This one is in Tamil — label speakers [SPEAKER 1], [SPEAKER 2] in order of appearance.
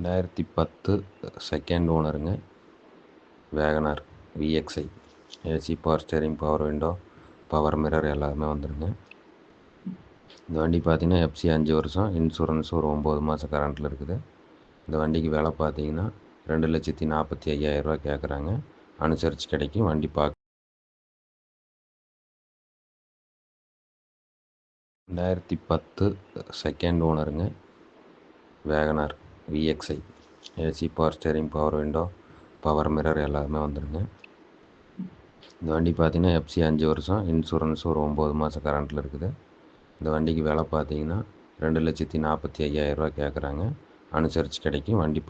[SPEAKER 1] 2010 செகண்ட் ஓனருங்க. Wagon R VXI. AC, power steering, power window, power mirror எல்லாமே வந்துடுங்க. இந்த வண்டி பார்த்தீங்கன்னா எஃப்சி 5 வருஷம், இன்சூரன்ஸ் ஒரு 9 மாதம் கரண்ட்டில் இருக்குது. இந்த வண்டிக்கு விலை பார்த்தீங்கன்னா 2,45,000 கேட்குறாங்க. அனுசரித்து கிடைக்கும். வண்டி 2010 செகண்ட் ஓனருங்க. Wagon R VXI. AC, power steering, power window, power mirror எல்லாமே வந்துடுங்க. இந்த வண்டி பார்த்தீங்கன்னா எஃப்சி 5 வருஷம், இன்சூரன்ஸ் ஒரு 9 மாதம் கரண்ட்டில் இருக்குது. இந்த வண்டிக்கு விலை பார்த்தீங்கன்னா 2,45,000 கேட்குறாங்க. அனுசரித்து கிடைக்கும். வண்டி